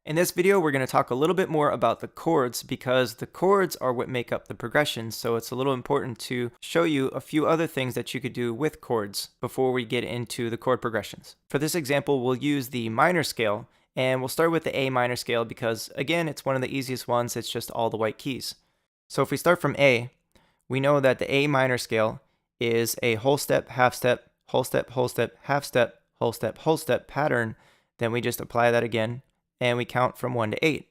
In this video, we're going to talk a little bit more about the chords because the chords are what make up the progression, so it's a little important to show you a few other things that you could do with chords before we get into the chord progressions. For this example, we'll use the minor scale, and we'll start with the A minor scale because, again, it's one of the easiest ones. It's just all the white keys. So if we start from A, we know that the A minor scale is a whole step, half step, whole step, half step, whole step pattern. Then we just apply that again, and we count from 1 to 8.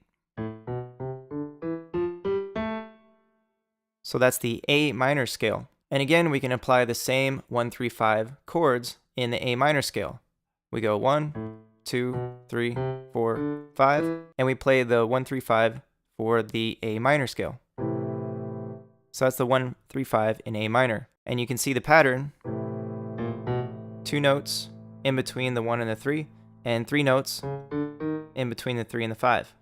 So that's the A minor scale. And again, we can apply the same 1, 3, 5 chords in the A minor scale. We go 1, 2, 3, 4, 5, and we play the 1, 3, 5 for the A minor scale. So that's the 1, 3, 5 in A minor. And you can see the pattern: 2 notes in between the 1 and the 3, and 3 notes in between the 3 and the 5.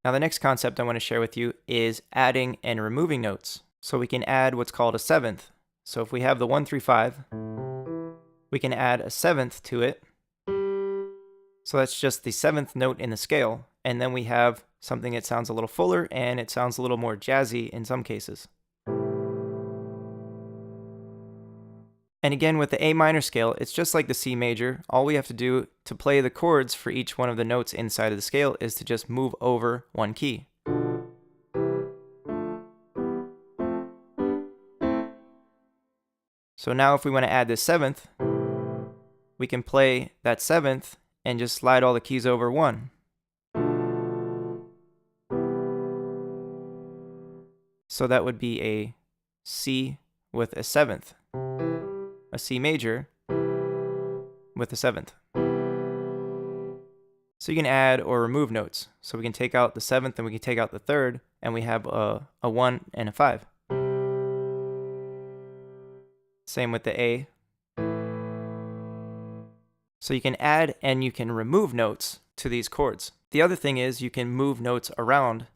Now the next concept I want to share with you is adding and removing notes. So we can add what's called a seventh. So if we have the 1, 3, 5, we can add a seventh to it. So that's just the 7th note in the scale. And then we have something that sounds a little fuller and it sounds a little more jazzy in some cases. And again, with the A minor scale, it's just like the C major. All we have to do to play the chords for each one of the notes inside of the scale is to just move over one key. So now if we want to add this 7th, we can play that 7th and just slide all the keys over 1. So that would be a C with a 7th. A C major with a 7th. So you can add or remove notes. So we can take out the 7th and we can take out the 3rd, and we have a 1 and a 5. Same with the A. So you can add and you can remove notes to these chords. The other thing is you can move notes around.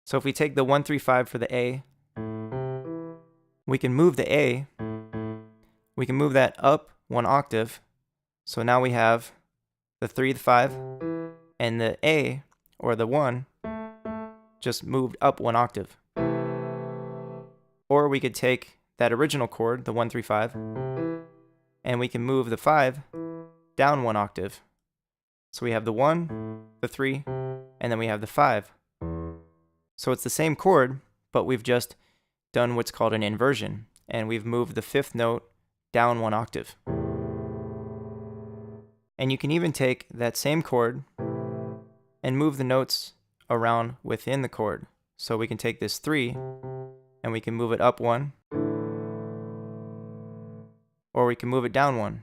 So if we take the 1, 3, 5 for the A, we can move the A. We can move that up 1 octave. So now we have the 3, the 5, and the A, or the 1, just moved up 1 octave. Or we could take that original chord, the 1, 3, 5, and we can move the 5 down 1 octave. So we have the 1, the 3, and then we have the 5. So it's the same chord, but we've just done what's called an inversion, and we've moved the 5th note down 1 octave. And you can even take that same chord and move the notes around within the chord. So we can take this 3 and we can move it up 1, or we can move it down 1.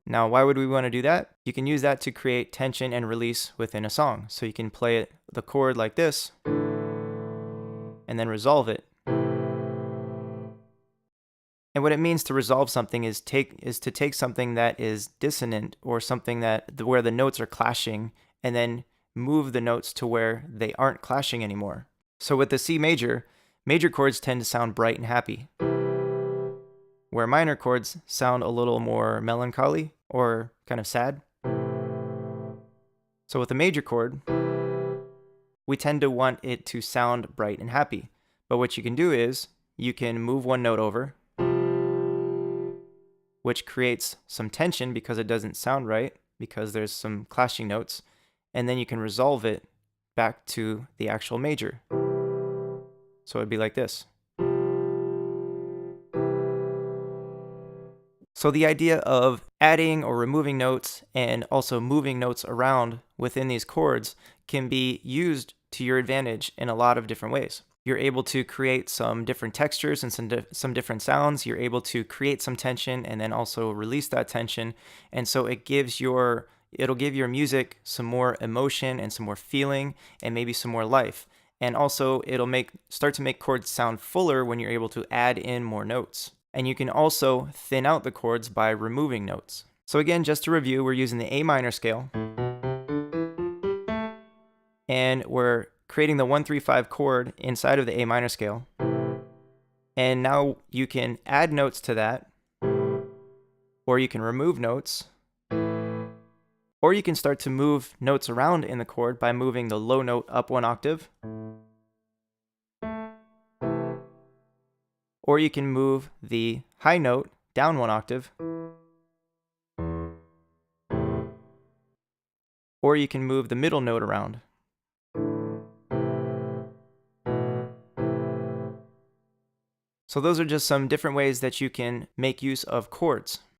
Now, why would we want to do that? You can use that to create tension and release within a song. So you can play the chord like this and then resolve it. And what it means to resolve something is to take something that is dissonant, or something where the notes are clashing, and then move the notes to where they aren't clashing anymore. So with the C major, major chords tend to sound bright and happy, where minor chords sound a little more melancholy or kind of sad. So with a major chord, we tend to want it to sound bright and happy. But what you can do is you can move one note over, which creates some tension because it doesn't sound right, because there's some clashing notes, and then you can resolve it back to the actual major. So it'd be like this. So the idea of adding or removing notes and also moving notes around within these chords can be used to your advantage in a lot of different ways. You're able to create some different textures and some different sounds. You're able to create some tension and then also release that tension. And so it'll give your music some more emotion and some more feeling and maybe some more life. And also it'll start to make chords sound fuller when you're able to add in more notes. And you can also thin out the chords by removing notes. So again, just to review, we're using the A minor scale. And we're creating the 1, 3, 5 chord inside of the A minor scale. And now you can add notes to that, or you can remove notes, Or you can start to move notes around in the chord by moving the low note up 1 octave. Or you can move the high note down 1 octave. Or you can move the middle note around. So those are just some different ways that you can make use of chords.